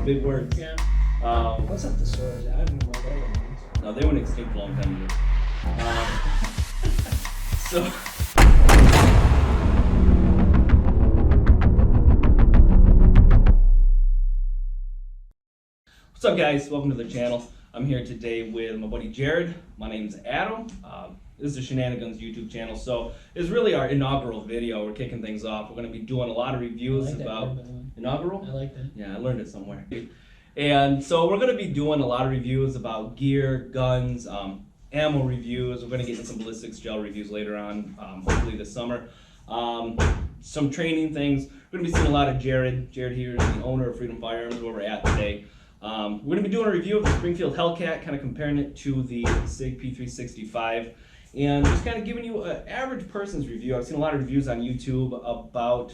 big words. Yeah. What's up the source? I don't even know what that means. No, they went extinct a long time ago. So. What's up, guys? Welcome to the channel. I'm here today with my buddy Jared. My name's Adam. This is the Shenanigans YouTube channel, so it's really our inaugural video. We're kicking things off. We're going to be doing a lot of reviews about inaugural. I like that. Yeah, I learned it somewhere. And so we're going to be doing a lot of reviews about gear, guns, ammo reviews. We're going to get into some ballistics gel reviews later on, hopefully this summer. Some training things. We're going to be seeing a lot of Jared. Jared here is the owner of Freedom Firearms, where we're at today. We're going to be doing a review of the Springfield Hellcat, kind of comparing it to the SIG P365, and just kind of giving you an average person's review. I've seen a lot of reviews on YouTube about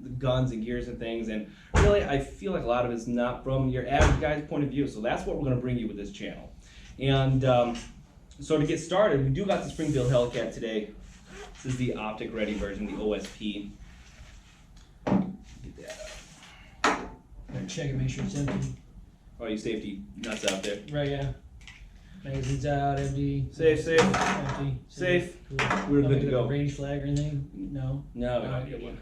the guns and gears and things, and really I feel like a lot of it's not from your average guy's point of view, so that's what we're going to bring you with this channel. And so to get started, we do got the Springfield Hellcat today. This is the optic ready version, the OSP. Get that up. Check it, make sure it's empty. All you safety nuts out there. Right, yeah. Magazine's out, empty. Safe. Empty. Safe. Cool. We're good to go. Range flag or anything? No. No, we don't get one.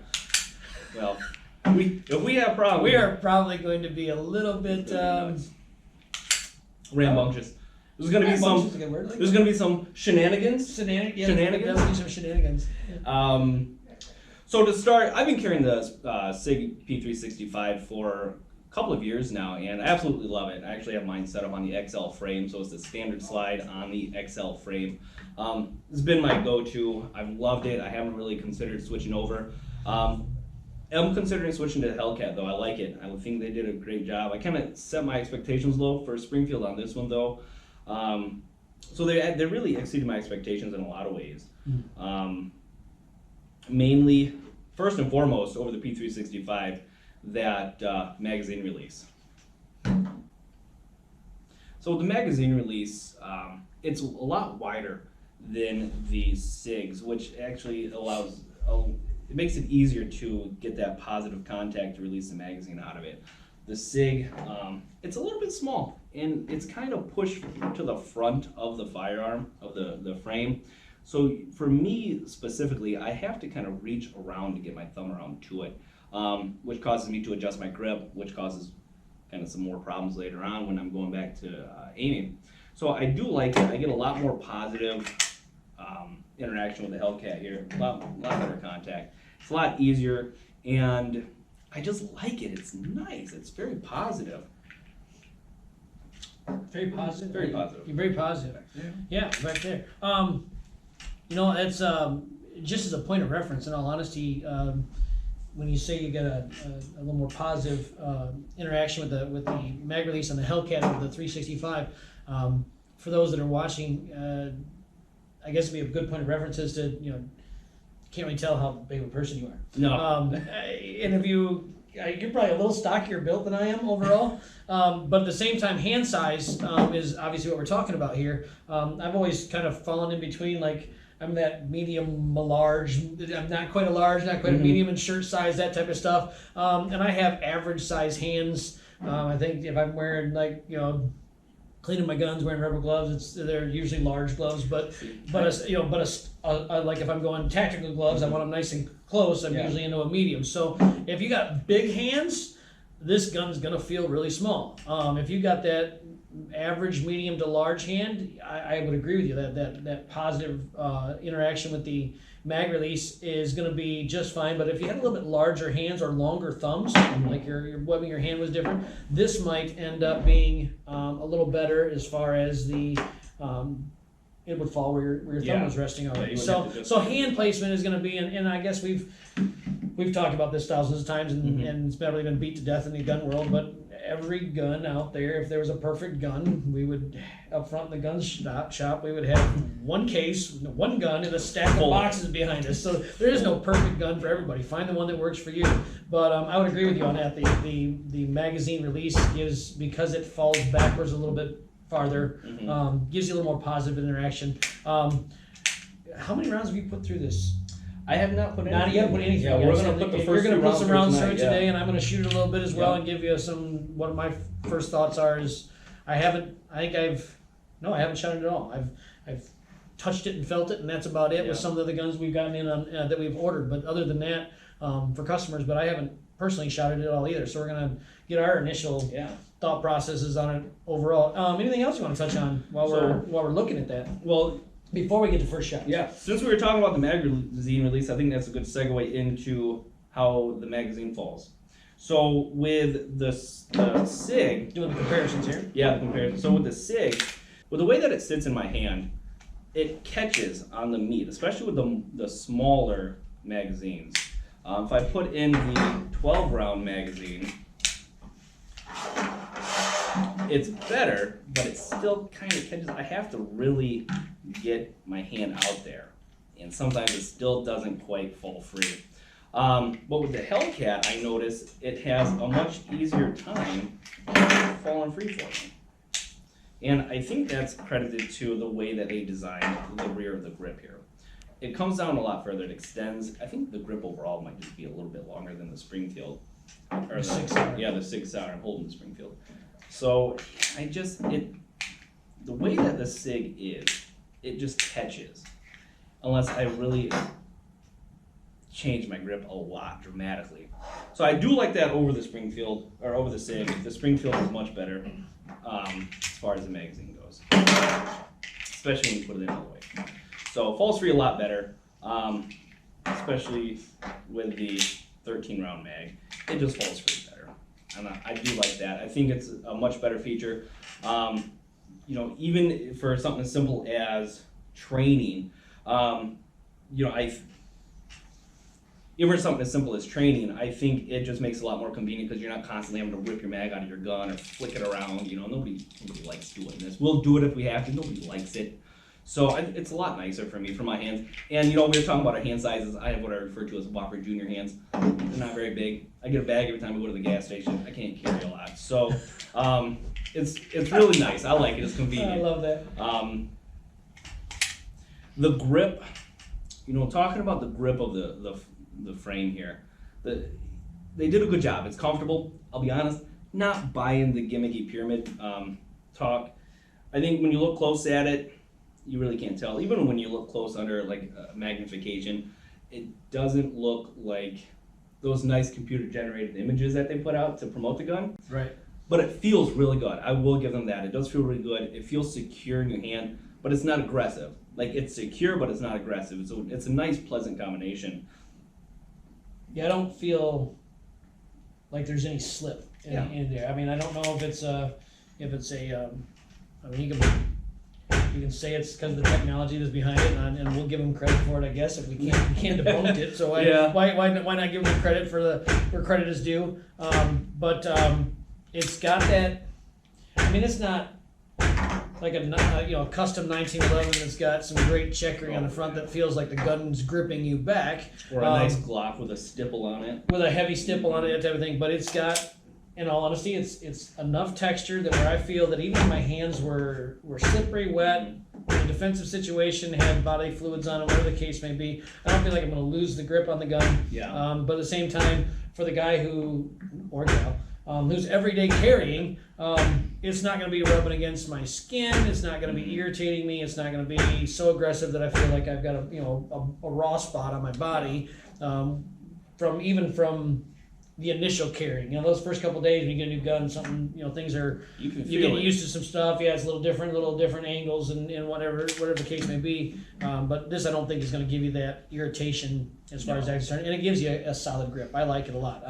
Well, if we have problems, we are probably going to be a little bit rambunctious. There's going to be some. There's going to be some shenanigans. Shenanigans. Shenanigans. Some shenanigans. Yeah. So to start, I've been carrying the SIG P365 for a couple of years now, and I absolutely love it. I actually have mine set up on the XL frame, so it's the standard slide on the XL frame. It's been my go-to. I've loved it. I haven't really considered switching over. I'm considering switching to Hellcat, though. I like it. I think they did a great job. I kind of set my expectations low for Springfield on this one, though. So they really exceeded my expectations in a lot of ways. Mainly, first and foremost, over the P365, that magazine release. So the magazine release, it's a lot wider than the SIGs, which actually allows, it makes it easier to get that positive contact to release the magazine out of it. The SIG, it's a little bit small, and it's kind of pushed to the front of the firearm, of the frame. So for me specifically, I have to kind of reach around to get my thumb around to it. Which causes me to adjust my grip, which causes kind of some more problems later on when I'm going back to aiming. So I do like it. I get a lot more positive interaction with the Hellcat here, a lot better contact. It's a lot easier, and I just like it. It's nice. It's very positive. Very positive. Very positive. You're very positive. Yeah, right there. You know, it's just as a point of reference. In all honesty. When you say you get a little more positive interaction with the mag release on the Hellcat of the 365, for those that are watching, I guess it'd be a good point of reference as to, you know, can't really tell how big of a person you are. No. And if you're probably a little stockier built than I am overall, but at the same time, hand size is obviously what we're talking about here. I've always kind of fallen in between, like, I'm that medium, large. I'm not quite a large, not quite a medium in shirt size, that type of stuff. And I have average size hands. I think if I'm wearing, like, you know, cleaning my guns, wearing rubber gloves, they're usually large gloves. But like if I'm going tactical gloves, I want them nice and close. I'm usually into a medium. So if you got big hands, this gun's gonna feel really small. If you got that average, medium to large hand, I would agree with you that positive interaction with the mag release is going to be just fine. But if you had a little bit larger hands or longer thumbs, like your webbing your hand was different, this might end up being a little better as far as the it would fall where your thumb was resting already. So hand placement is going to be, and I guess we've talked about this thousands of times, and it's probably been beat to death in the gun world, but every gun out there, if there was a perfect gun, we would, up front in the gun shop, we would have one case, one gun, and a stack of boxes behind us. So there is no perfect gun for everybody. Find the one that works for you. But I would agree with you on that. The magazine release gives, because it falls backwards a little bit farther, gives you a little more positive interaction. How many rounds have you put through this? I have not put anything. Not yet put anything. Yeah, yet. we're So gonna put the you're first gonna few put rounds some through rounds tonight, through it today, yeah. and I'm gonna shoot it a little bit as well, Yeah. and give you some. What my first thoughts are is I haven't shot it at all. I've touched it and felt it, and that's about it with Yeah. some of the other guns we've gotten in on that we've ordered. But other than that, for customers, but I haven't personally shot it at all either. So we're gonna get our initial Yeah. thought processes on it overall. Anything else you want to touch on while we're looking at that Well, before we get to first shot? yeah. Since we were talking about the magazine release, I think that's a good segue into how the magazine falls. So with the SIG, Doing the comparisons here. yeah, the comparison. So with the SIG, with the way that it sits in my hand, it catches on the meat, especially with the smaller magazines. If I put in the 12 round magazine, it's better, but it still kind of catches. I have to really get my hand out there, and sometimes it still doesn't quite fall free. But with the Hellcat, I notice it has a much easier time falling free for me. And I think that's credited to the way that they designed the rear of the grip here. It comes down a lot further, it extends. I think the grip overall might just be a little bit longer than the Springfield. Or The 6-hour. Yeah, the 6-hour. I'm holding the Springfield. So the way that the SIG is, it just catches. Unless I really change my grip a lot dramatically. So I do like that over the Springfield, or over the SIG. The Springfield is much better as far as the magazine goes. Especially when you put it in all the way. So falls free a lot better, especially with the 13 round mag. It just falls free better. And I do like that. I think it's a much better feature. Even for something as simple as training, even for something as simple as training, I think it just makes it a lot more convenient because you're not constantly having to rip your mag out of your gun or flick it around. Nobody likes doing this. We'll do it if we have to. Nobody likes it. So it's a lot nicer for me, for my hands. And we were talking about our hand sizes. I have what I refer to as Whopper Junior hands. They're not very big. I get a bag every time I go to the gas station. I can't carry a lot. So it's really nice. I like it. It's convenient. I love that. The grip, talking about the grip of the frame here, they did a good job. It's comfortable. I'll be honest, not buying the gimmicky pyramid talk. I think when you look close at it, you really can't tell. Even when you look close under like magnification, it doesn't look like those nice computer generated images that they put out to promote the gun. Right. But it feels really good. I will give them that. It does feel really good. It feels secure in your hand, but it's not aggressive. Like, it's secure, but it's not aggressive. So it's a nice, pleasant combination. Yeah, I don't feel like there's any slip in there. I mean, I don't know if it's a. I mean, you can say it's because of the technology that's behind it, and we'll give them credit for it, I guess, if we can't debunk it. So why not give them credit for where credit is due? But it's got that. I mean, it's not like a custom 1911 that's got some great checkering on the front that feels like the gun's gripping you back. Or a nice Glock with a stipple on it. With a heavy stipple on it, that type of thing. But it's got, in all honesty, it's enough texture that where I feel that even if my hands were slippery, wet, in a defensive situation, had bodily fluids on it, whatever the case may be, I don't feel like I'm going to lose the grip on the gun. Yeah. But at the same time, for the guy or gal, who's everyday carrying, it's not going to be rubbing against my skin. It's not going to be irritating me. It's not going to be so aggressive that I feel like I've got a raw spot on my body from the initial carrying. Those first couple of days when you get a new gun, something, things are, You can you feel get it. used to some stuff. Yeah, it's a little different angles and whatever the case may be. But this I don't think is going to give you that irritation as far as that's concerned, and it gives you a solid grip. I like it a lot.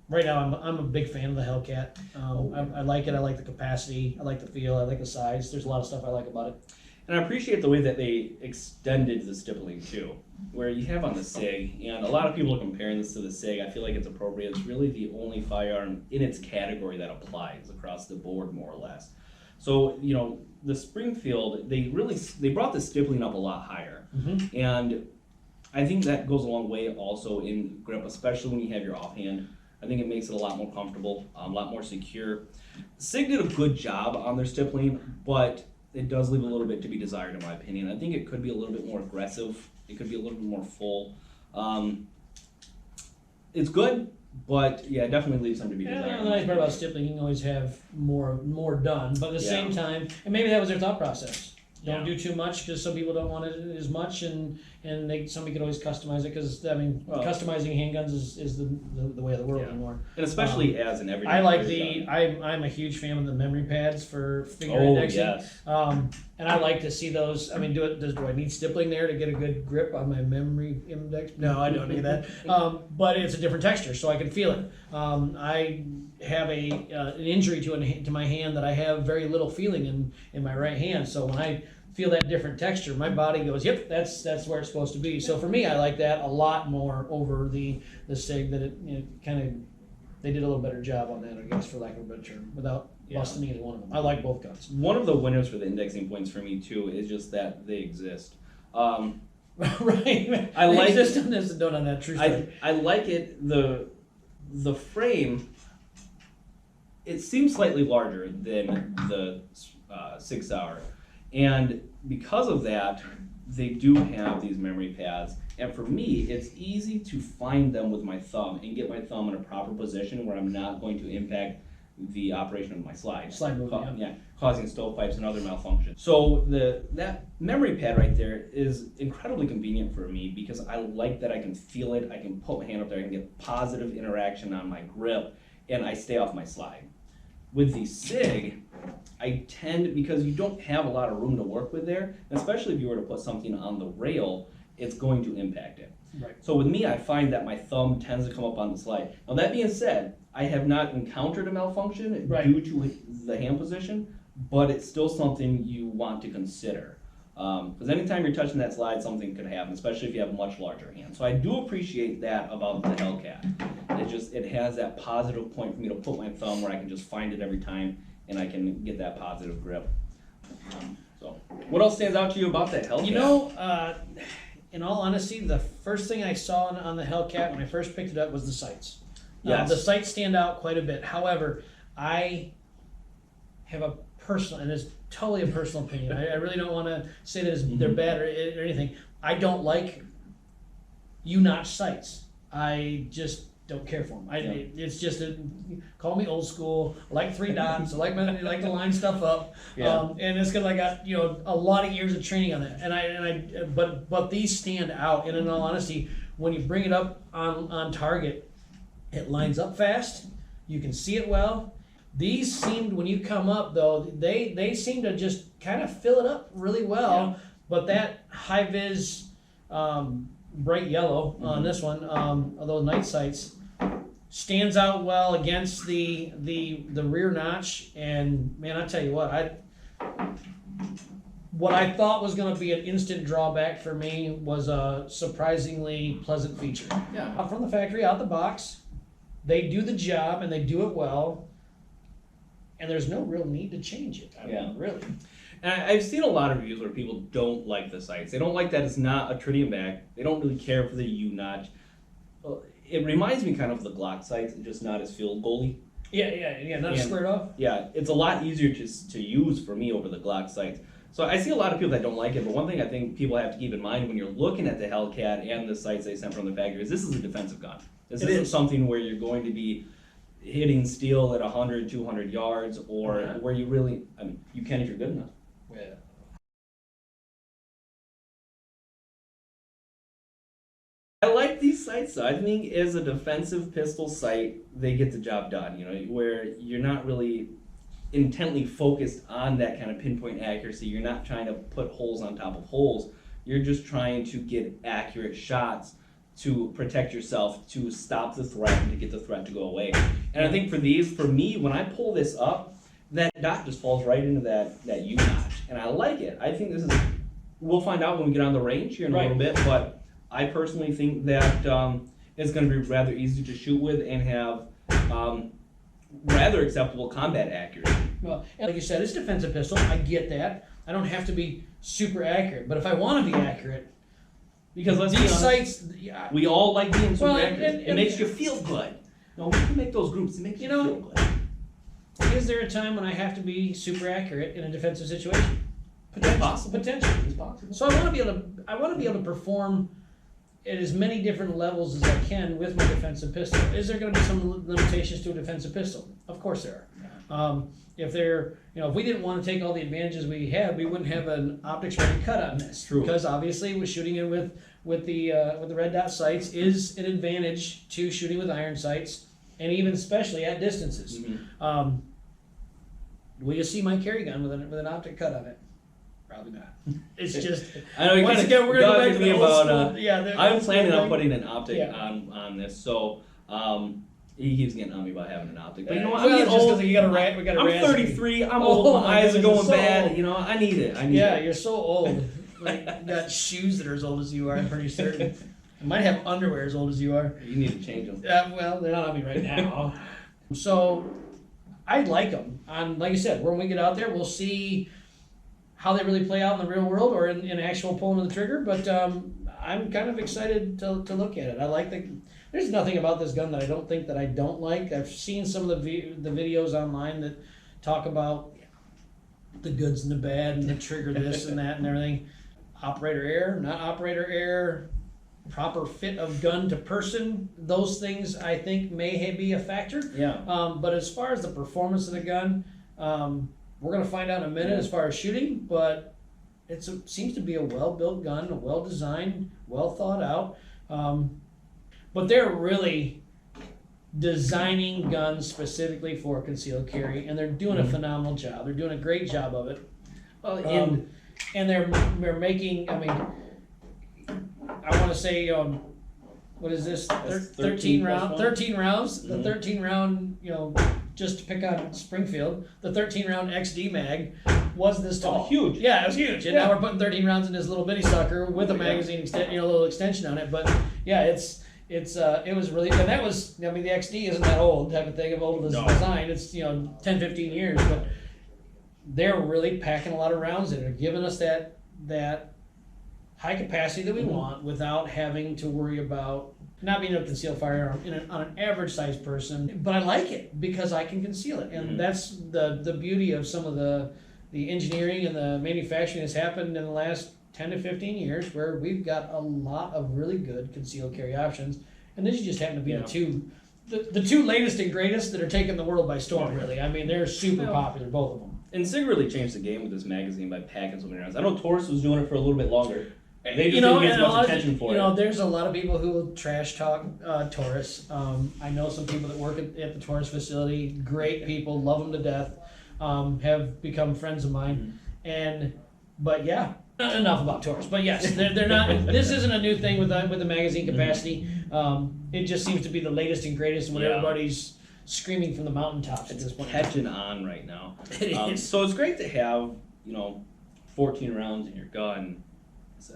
Right now, I'm a big fan of the Hellcat. I like it. I like the capacity. I like the feel. I like the size. There's a lot of stuff I like about it. And I appreciate the way that they extended the stippling too, where you have on the SIG, and a lot of people are comparing this to the SIG. I feel like it's appropriate. It's really the only firearm in its category that applies across the board, more or less. So, the Springfield, they brought the stippling up a lot higher. Mm-hmm. And I think that goes a long way also in grip, especially when you have your offhand. I think it makes it a lot more comfortable, a lot more secure. SIG did a good job on their stippling, but it does leave a little bit to be desired in my opinion. I think it could be a little bit more aggressive. It could be a little bit more full. It's good, but yeah, it definitely leaves something to be Yeah, desired. the nice part about stippling, you can always have more done, but at the same time, and maybe that was their thought process. Don't do too much because some people don't want it as much, and somebody could always customize it because customizing handguns is the way of the world anymore. And especially as an everyday. I like person. I'm a huge fan of the memory pads for finger indexing. Yes. And I like to see those. I mean, do I need stippling there to get a good grip on my memory index? No, I don't need that. But it's a different texture, so I can feel it. I have an injury to my hand that I have very little feeling in my right hand. So when I feel that different texture, my body goes, "Yep, that's where it's supposed to be." So for me, I like that a lot more over the SIG. That they did a little better job on that, I guess, for lack of a better term, without busting either one of them. I like both guns. One of the winners for the indexing points for me too is just that they exist. Right. I like this on this and don't on that. True story. I like it. The frame. It seems slightly larger than the 6 Hour, and because of that, they do have these memory pads. And for me, it's easy to find them with my thumb and get my thumb in a proper position where I'm not going to impact the operation of my slide. Slide movement, causing stovepipes and other malfunctions. So that memory pad right there is incredibly convenient for me because I like that I can feel it, I can put my hand up there, I can get positive interaction on my grip, and I stay off my slide. With the SIG, I tend, because you don't have a lot of room to work with there, especially if you were to put something on the rail, it's going to impact it. Right. So with me, I find that my thumb tends to come up on the slide. Now that being said, I have not encountered a malfunction due to the hand position, but it's still something you want to consider. Because anytime you're touching that slide, something could happen, especially if you have much larger hands. So I do appreciate that about the Hellcat. It has that positive point for me to put my thumb where I can just find it every time and I can get that positive grip. So what else stands out to you about that Hellcat? You know, in all honesty, the first thing I saw on the Hellcat when I first picked it up was the sights. Yes. The sights stand out quite a bit. However, I have a personal, and it's totally a personal opinion. I really don't want to say that they're bad or anything. I don't like U-notch sights. I just don't care for them. It's just call me old school. I like 3 dots. I like to line stuff up. Yeah. And it's because I got a lot of years of training on that. But these stand out. And in all honesty, when you bring it up on target, it lines up fast. You can see it well. These seemed, when you come up though, they seem to just kind of fill it up really well. Yeah. But that high vis bright yellow on this one, those night sights, stands out well against the rear notch. And man, I tell you what I thought was going to be an instant drawback for me was a surprisingly pleasant feature. Yeah. Out from the factory, out the box, they do the job and they do it well. And there's no real need to change it. I mean, really. And I've seen a lot of reviews where people don't like the sights. They don't like that it's not a tritium back. They don't really care for the U-notch. It reminds me kind of the Glock sights, just not as field goaly. Yeah, not squared off. Yeah, it's a lot easier to use for me over the Glock sights. So I see a lot of people that don't like it, but one thing I think people have to keep in mind when you're looking at the Hellcat and the sights they sent from the factory is this is a defensive gun. This isn't something where you're going to be hitting steel at 100, 200 yards, or where you really, you can if you're good enough. Yeah. I like these sights though. I think as a defensive pistol sight, they get the job done, where you're not really intently focused on that kind of pinpoint accuracy. You're not trying to put holes on top of holes. You're just trying to get accurate shots to protect yourself, to stop the threat, and to get the threat to go away. And I think for me, when I pull this up, that dot just falls right into that U-notch. And I like it. I think this is, we'll find out when we get on the range here in a little bit, but I personally think that it's going to be rather easy to shoot with and have rather acceptable combat accuracy. Well, like you said, it's a defensive pistol. I get that. I don't have to be super accurate, but if I want to be accurate, because let's be honest, sights, we all like being super accurate. It makes you feel good. No, we can make those groups. It makes you feel good. Is there a time when I have to be super accurate in a defensive situation? Potential. It's possible. So I want to be able to perform at as many different levels as I can with my defensive pistol. Is there going to be some limitations to a defensive pistol? Of course there are. If we didn't want to take all the advantages we had, we wouldn't have an optics ready cut on this. True. Because obviously, with shooting it with the red dot sights is an advantage to shooting with iron sights, and even especially at distances. Mm-hmm. Will you see my carry gun with an optic cut on it? Probably not. It's just. I know. Once again, we're gonna go back to the old about. school. Yeah, I'm planning on putting an optic Yeah. on this, so he keeps getting on me about having an optic. But you know what? Well, I'm getting just old. 'cause we got a I'm 33. I'm old. My eyes are goodness, going so bad. old. You know, I need it. Yeah, you're so old. Like, you got shoes that are as old as you are. I'm pretty certain. You might have underwear as old as you are. You need to change them. Well, they're not on me right now. So, I like them. Like I said, when we get out there, we'll see how they really play out in the real world or in actual pulling of the trigger. But I'm kind of excited to look at it. I like there's nothing about this gun that I don't think that I don't like. I've seen some of the videos online that talk about the goods and the bad and the trigger this and that and everything. Operator error, not operator error, proper fit of gun to person. Those things I think may be a factor. Yeah. But as far as the performance of the gun, we're going to find out in a minute as far as shooting, but it seems to be a well-built gun, a well-designed, well thought out. But they're really designing guns specifically for concealed carry, and they're doing a phenomenal job. They're doing a great job of it. Well, And they're making, I mean, I want to say, what is this? That's 13 rounds. 13 rounds. Mhm. The 13 round, just to pick on Springfield, the 13 round XD mag was this tall. huge. Yeah, it was huge. And now we're putting 13 rounds in this little bitty sucker with a Yeah. magazine, little extension on it. But yeah, it was really, and that was, the XD isn't that old type of thing of old as No. design. It's 10, 15 years, but they're really packing a lot of rounds in. They're giving us that high capacity that we want without having to worry about not being able to conceal firearm on an average sized person. But I like it because I can conceal it, and that's the beauty of some of the engineering and the manufacturing that's happened in the last 10 to 15 years, where we've got a lot of really good concealed carry options, and these just happen to be the two latest and greatest that are taking the world by storm. Really, I mean, they're super popular, both of them. And SIG really changed the game with this magazine by packing so many rounds. I know Taurus was doing it for a little bit longer. They just didn't get as much attention for it. There's a lot of people who will trash talk Taurus. I know some people that work at the Taurus facility. Great people, love them to death. Have become friends of mine. But yeah, enough about Taurus. But yes, they're not. This isn't a new thing with the magazine capacity. It just seems to be the latest and greatest, when everybody's screaming from the mountaintops at this point. Catching on right now. It is. So it's great to have 14 rounds in your gun.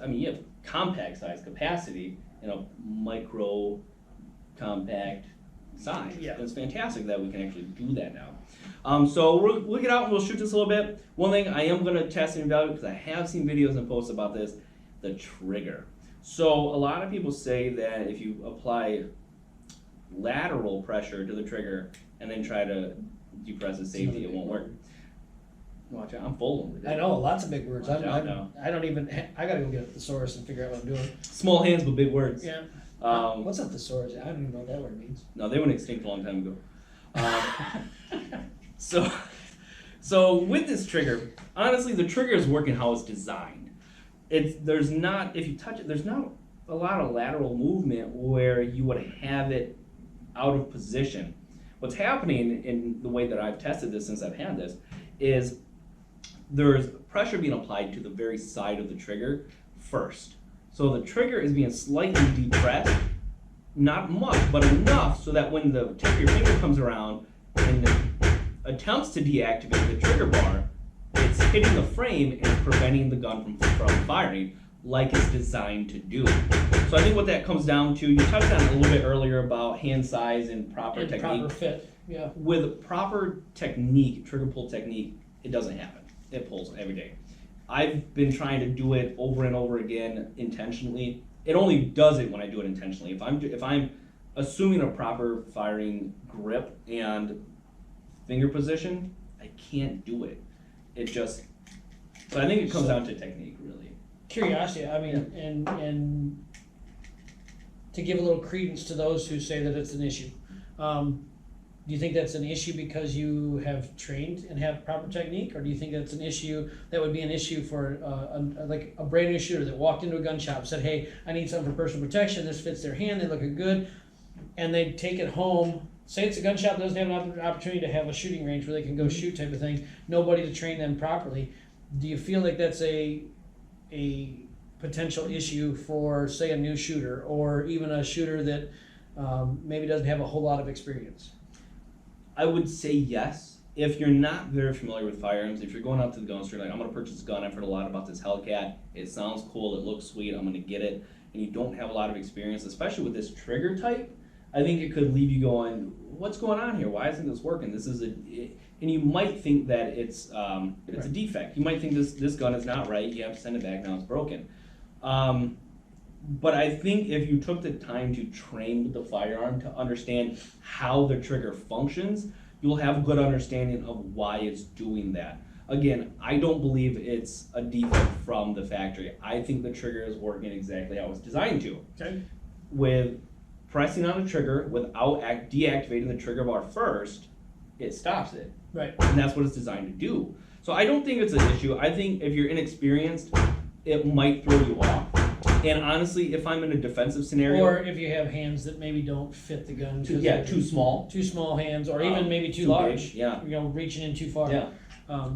I mean, you have compact size capacity in a micro compact size. Yeah. It's fantastic that we can actually do that now. So we'll get out and we'll shoot this a little bit. One thing I am going to test and evaluate, because I have seen videos and posts about this, the trigger. So a lot of people say that if you apply lateral pressure to the trigger and then try to depress the safety, it won't work. Watch out, I'm full of them. I know, lots of big words. Watch out now. I don't even. I gotta go get a thesaurus and figure out what I'm doing. Small hands but big words. Yeah. Um, What's a thesaurus? I don't even know what that word means. No, they went extinct a long time ago. So with this trigger, honestly, the trigger is working how it's designed. There's not, if you touch it, there's not a lot of lateral movement where you would have it out of position. What's happening in the way that I've tested this since I've had this is there's pressure being applied to the very side of the trigger first. So the trigger is being slightly depressed, not much, but enough so that when the tip of your finger comes around and attempts to deactivate the trigger bar, it's hitting the frame and preventing the gun from firing like it's designed to do. So I think what that comes down to, you touched on it a little bit earlier about hand size and proper technique. Proper fit. Yeah. With proper technique, trigger pull technique, it doesn't happen. It pulls every day. I've been trying to do it over and over again intentionally. It only does it when I do it intentionally. If I'm assuming a proper firing grip and finger position, I can't do it. It just So I think it comes down to technique, really. Curiosity, I mean, and to give a little credence to those who say that it's an issue. Do you think that's an issue because you have trained and have proper technique, or do you think that's an issue that would be an issue for like a brand new shooter that walked into a gun shop and said, "Hey, I need something for personal protection. This fits their hand. They look good," and they take it home. Say it's a gun shop that doesn't have an opportunity to have a shooting range where they can go shoot type of thing. Nobody to train them properly. Do you feel like that's a potential issue for, say, a new shooter or even a shooter that maybe doesn't have a whole lot of experience? I would say yes. If you're not very familiar with firearms, if you're going out to the gun store, like, I'm going to purchase a gun, I've heard a lot about this Hellcat, it sounds cool, it looks sweet, I'm going to get it, and you don't have a lot of experience, especially with this trigger type, I think it could leave you going, what's going on here? Why isn't this working? This is and you might think that it's a defect. You might think this gun is not right, you have to send it back, now it's broken. But I think if you took the time to train with the firearm to understand how the trigger functions, you'll have a good understanding of why it's doing that. Again, I don't believe it's a defect from the factory. I think the trigger is working exactly how it's designed to. Okay. With pressing on the trigger without deactivating the trigger bar first, it stops it. Right. And that's what it's designed to do. So I don't think it's an issue. I think if you're inexperienced, it might throw you off. And honestly, if I'm in a defensive scenario, Or if you have hands that maybe don't fit the gun. too small, Too small hands, or even maybe too too large. big, yeah. You know, reaching in too far. Yeah.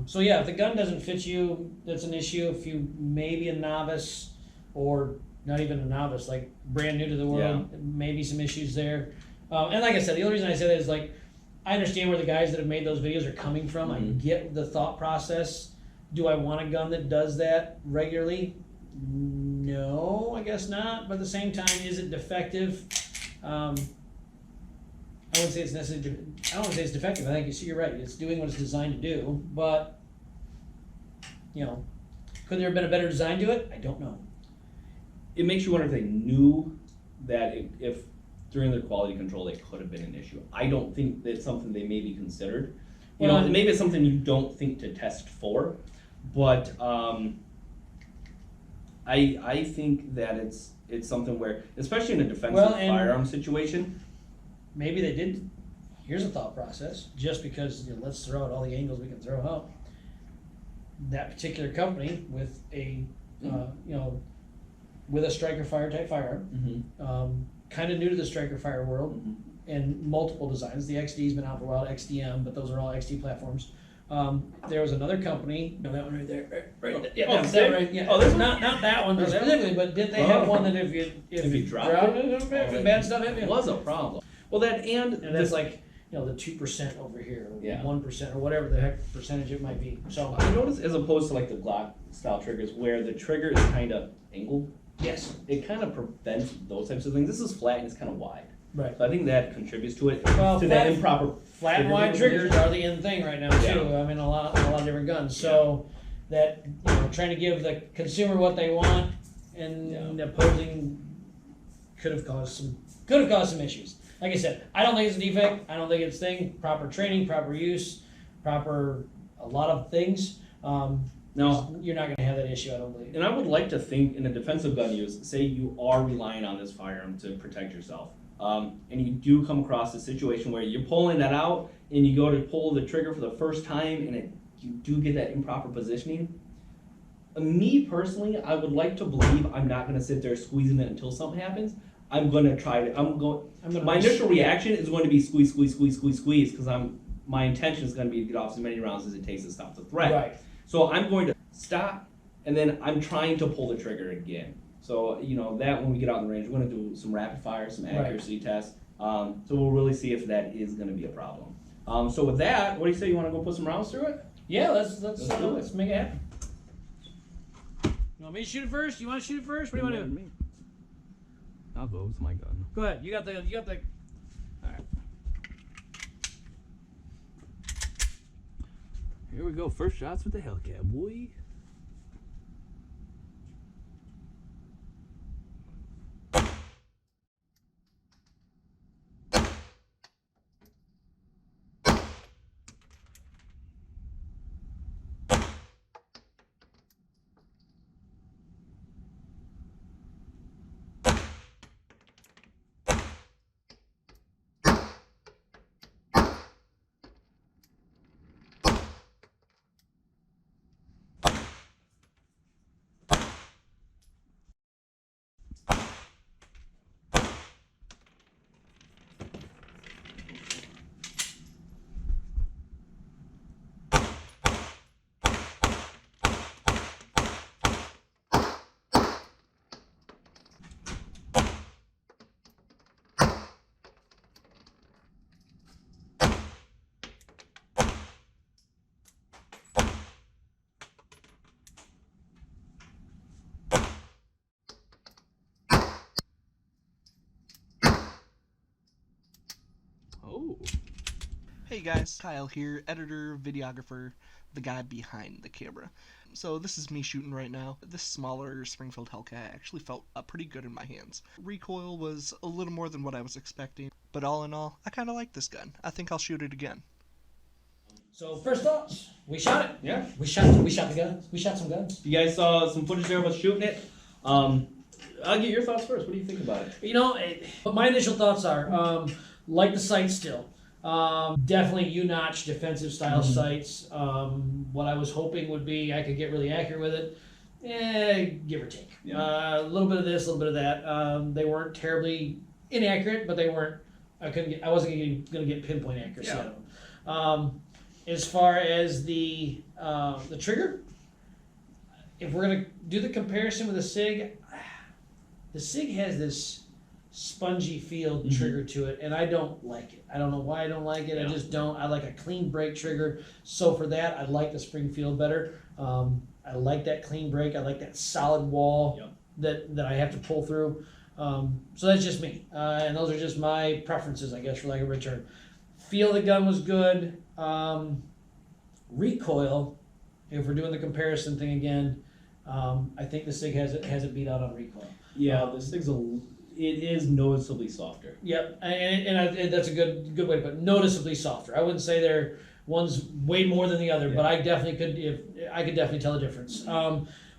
So yeah, if the gun doesn't fit you, that's an issue. If you maybe a novice, or not even a novice, like brand new to the world, maybe some issues there. And like I said, the only reason I say that is, like, I understand where the guys that have made those videos are coming from. I get the thought process. Do I want a gun that does that regularly? No, I guess not. But at the same time, is it defective? I wouldn't say it's necessarily. I don't want to say it's defective. I think you're right. It's doing what it's designed to do. But could there have been a better design to it? I don't know. It makes you wonder if they knew that if during their quality control it could have been an issue. I don't think that's something they maybe considered. Maybe it's something you don't think to test for, but I think that it's something where, especially in a defensive firearm situation, maybe they did. Here's a thought process. Just because let's throw out all the angles we can throw out. That particular company with a with a striker fire type firearm, kind of new to the striker fire world, and multiple designs. The XD's been out for a while, XDM, but those are all XD platforms. There was another company, that one right there, right? Yeah, that's that right. Yeah. Oh, there's not that one specifically, but did they have one that if you dropped it, bad stuff hit you? It was a problem. Well, and that's like the 2% over here, or 1%, or whatever the heck percentage it might be. So I noticed, as opposed to like the Glock style triggers, where the trigger is kind of angled. Yes. It kind of prevents those types of things. This is flat and it's kind of wide. Right. So I think that contributes to it. Well, that improper flat and wide triggers are the in thing right now too. I mean, a lot of different guns. So that trying to give the consumer what they want and opposing could have caused some issues. Like I said, I don't think it's a defect. I don't think it's a thing. Proper training, proper use, a lot of things. No, you're not going to have that issue, I don't believe. And I would like to think in a defensive gun use, say you are relying on this firearm to protect yourself, and you do come across a situation where you're pulling that out and you go to pull the trigger for the first time and you do get that improper positioning. Me personally, I would like to believe I'm not going to sit there squeezing it until something happens. I'm going to try to, my initial reaction is going to be squeeze, because my intention is going to be to get off as many rounds as it takes to stop the threat. Right. So I'm going to stop, and then I'm trying to pull the trigger again. So, that when we get out in the range, we're going to do some rapid fire, some accuracy tests. So we'll really see if that is going to be a problem. So with that, what do you say? You want to go put some rounds through it? Yeah, let's make it happen. You want me to shoot it first? You want to shoot it first? What do you want to do? I'll go with my gun. Go ahead. You got the. All right. Here we go. First shots with the Hellcat, boy. Hey guys, Kyle here, editor, videographer, the guy behind the camera. So this is me shooting right now. This smaller Springfield Hellcat actually felt pretty good in my hands. Recoil was a little more than what I was expecting, but all in all, I kind of like this gun. I think I'll shoot it again. So first thoughts, we shot it. Yeah. We shot the guns. We shot some guns. You guys saw some footage there of us shooting it. I'll get your thoughts first. What do you think about it? You know, what my initial thoughts are, like the sights still. Definitely U-notch defensive style sights. What I was hoping would be I could get really accurate with it, give or take. Yeah. A little bit of this, a little bit of that. They weren't terribly inaccurate, but they weren't. I wasn't going to get pinpoint accuracy out of them. As far as the trigger, if we're going to do the comparison with the SIG has this spongy feel trigger to it, and I don't like it. I don't know why I don't like it. I just don't. I like a clean brake trigger. So for that, I like the Springfield better. I like that clean brake. I like that solid wall that I have to pull through. So that's just me, and those are just my preferences, I guess, for lack of a term. Feel the gun was good. Recoil, if we're doing the comparison thing again, I think the SIG has it beat out on recoil. Yeah, the SIG's it is noticeably softer. Yep, and that's a good way to put it. Noticeably softer. I wouldn't say they're one's way more than the other, but I definitely could definitely tell the difference.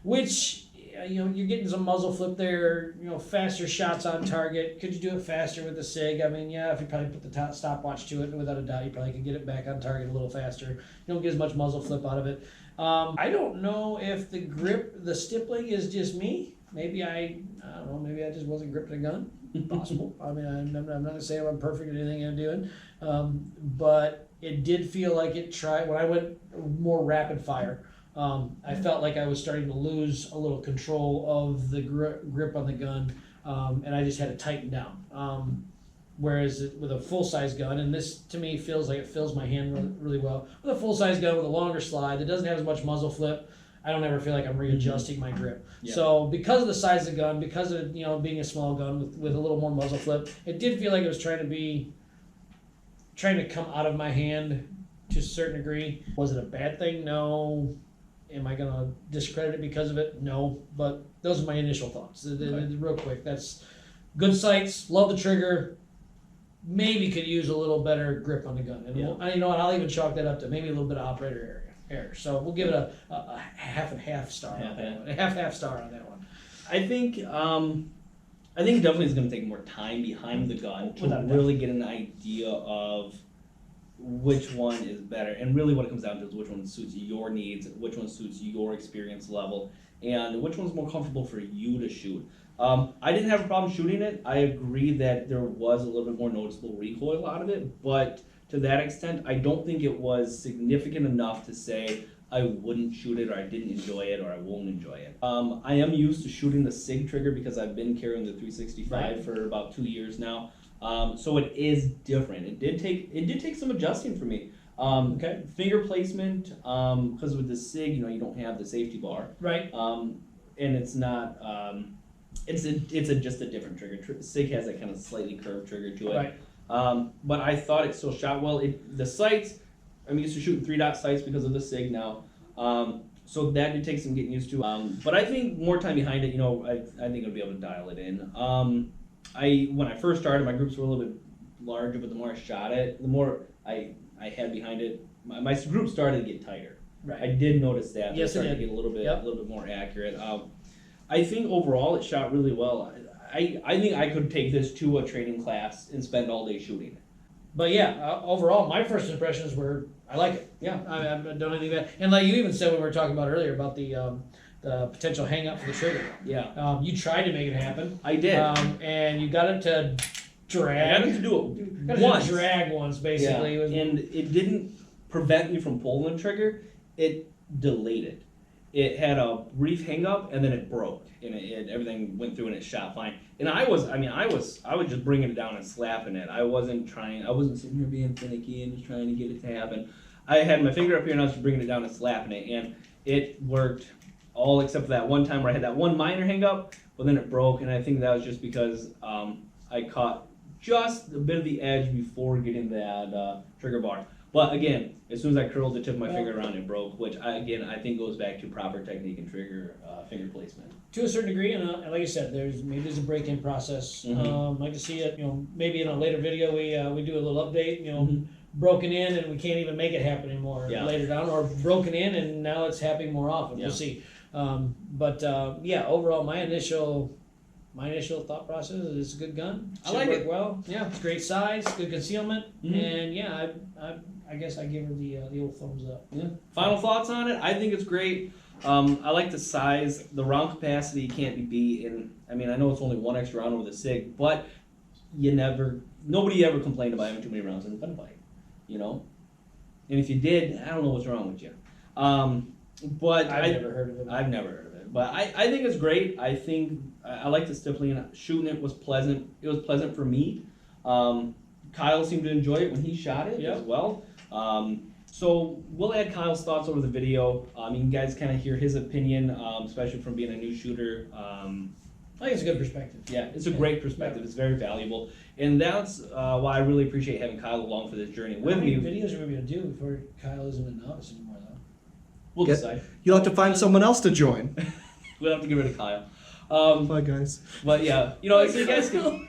Which you're getting some muzzle flip there. Faster shots on target. Could you do it faster with the SIG? I mean, if you probably put the stopwatch to it, without a doubt, you probably could get it back on target a little faster. You don't get as much muzzle flip out of it. I don't know if the stippling is just me. Maybe I don't know. Maybe I just wasn't gripping a gun. Possible. I mean, I'm not gonna say I'm perfect at anything I'm doing, but it did feel like it tried when I went more rapid fire. I felt like I was starting to lose a little control of the grip on the gun, and I just had to tighten down. Whereas with a full-size gun, and this to me feels like it fills my hand really, really well. With a full-size gun with a longer slide that doesn't have as much muzzle flip, I don't ever feel like I'm readjusting my grip. Yeah. So because of the size of the gun, because of being a small gun with a little more muzzle flip, it did feel like it was trying to come out of my hand to a certain degree. Was it a bad thing? No. Am I going to discredit it because of it? No. But those are my initial thoughts. Real quick, that's good sights. Love the trigger. Maybe could use a little better grip on the gun. And you know what? I'll even chalk that up to maybe a little bit of operator error. So we'll give it a half and half star on that one. A half star on that one. I think it definitely is going to take more time behind the gun to really get an idea of which one is better, and really what it comes down to is which one suits your needs, which one suits your experience level, and which one's more comfortable for you to shoot. I didn't have a problem shooting it. I agree that there was a little bit more noticeable recoil out of it, but to that extent, I don't think it was significant enough to say I wouldn't shoot it, or I didn't enjoy it, or I won't enjoy it. I am used to shooting the SIG trigger because I've been carrying the 365 for about 2 years now. So it is different. It did take some adjusting for me. Finger placement, because with the SIG, you don't have the safety bar. Right. And it's not. It's just a different trigger. SIG has that kind of slightly curved trigger to it. Right. But I thought it still shot well. The sights, I'm used to shooting 3-dot sights because of the SIG now. So that did take some getting used to. But I think more time behind it, I think I'll be able to dial it in. When I first started, my groups were a little bit larger, but the more I shot it, the more I had behind it, my group started to get tighter. Right. I did notice that. Yes, it started to get a little bit more accurate. I think overall it shot really well. I think I could take this to a training class and spend all day shooting it. But overall, my first impressions were I like it. Yeah, I don't have anything bad. And like you even said when we were talking about earlier about the potential hang up for the trigger. Yeah. You tried to make it happen. I did. And you got it to drag. I got it to do it once. Drag once, basically. Yeah. And it didn't prevent me from pulling the trigger. It delayed it. It had a brief hang up and then it broke, and everything went through and it shot fine. And I was just bringing it down and slapping it. I wasn't sitting here being finicky and just trying to get it to happen. I had my finger up here and I was just bringing it down and slapping it, and it worked all except for that one time where I had that one minor hang up, but then it broke, and I think that was just because I caught just a bit of the edge before getting that trigger bar. But again, as soon as I curled the tip of my finger around, it broke, which I think goes back to proper technique and finger placement. To a certain degree, and like I said, there's a break-in process. Mhm. I'd like to see it, maybe in a later video we do a little update, Mhm. broken in and we can't even make it happen anymore Yeah. later down, or broken in and now it's happening more often. Yeah. We'll see. Overall, my initial thought process is it's a good gun. I Should like work it. well. Yeah. It's great size, good concealment, Mhm. and yeah, I guess I give her the old thumbs up. Yeah. Final thoughts on it? I think it's great. I like the size. The round capacity can't be beat. And I mean, I know it's only one extra round over the SIG, but nobody ever complained about having too many rounds in a gunfight, And if you did, I don't know what's wrong with you. But I've never heard of it. I've never heard of it. But I think it's great. I think I like the Stippling. Shooting it was pleasant. It was pleasant for me. Kyle seemed to enjoy it when he shot it as well. So we'll add Kyle's thoughts over the video. You guys kind of hear his opinion, especially from being a new shooter. I think it's a good perspective. Yeah, it's a great perspective. It's very valuable, and that's why I really appreciate having Kyle along for this journey with How many me. videos are we going to do before Kyle isn't a novice anymore, though? We'll decide. You'll have to find someone else to join. We'll have to get rid of Kyle. Bye, guys. But yeah, so you guys can.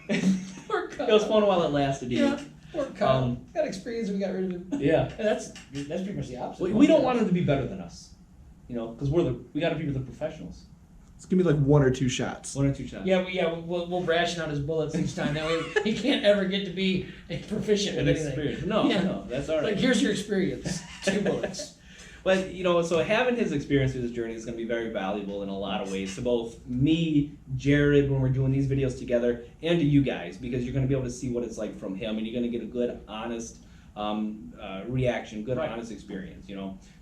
Poor Kyle. It was fun while it lasted. Yeah, poor Kyle. Got experience and we got rid of him. Yeah. And that's pretty much the opposite. We don't want him to be better than us, because we got to be the professionals. It's gonna be like 1 or 2 shots. 1 or 2 shots. We'll ration out his bullets each time. That way he can't ever get to be proficient with anything. Experience. No, that's all right. Like, here's your experience. 2 bullets. But so having his experience through this journey is going to be very valuable in a lot of ways to both me, Jared, when we're doing these videos together, and to you guys, because you're going to be able to see what it's like from him, and you're going to get a good, honest reaction, good, Right. honest experience.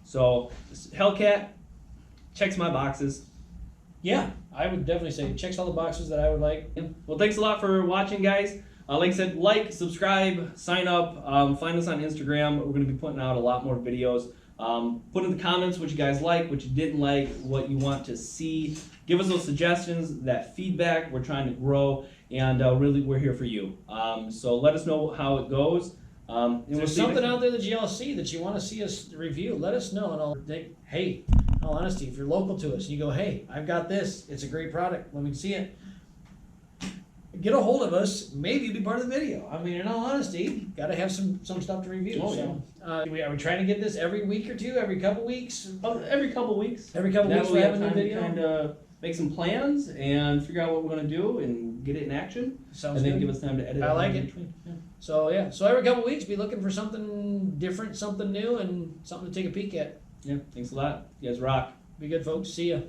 So Hellcat checks my boxes. Yeah, I would definitely say checks all the boxes that I would like. Yeah. Well, thanks a lot for watching, guys. Like I said, subscribe, sign up, find us on Instagram. We're going to be putting out a lot more videos. Put in the comments what you guys like, what you didn't like, what you want to see. Give us those suggestions, that feedback. We're trying to grow, and really we're here for you. So let us know how it goes. And If there's something out there that y'all see that you want to see us review, let us know, and I'll think, hey, in all honesty, if you're local to us and you go, hey, I've got this, it's a great product, let me see it. Get a hold of us, maybe be part of the video. I mean, in all honesty, got to have some stuff to review. Oh, so, are we trying to get this every week or two, every couple weeks? Every couple weeks. Every couple That weeks way we we have have a new time to video. kind of make some plans and figure out what we're going to do and get it in action. Sounds and then good. give us time to edit. I like in it. between. Yeah. So every couple weeks, be looking for something different, something new, and something to take a peek at. Yeah. Thanks a lot. You guys rock. Be good, folks. See ya.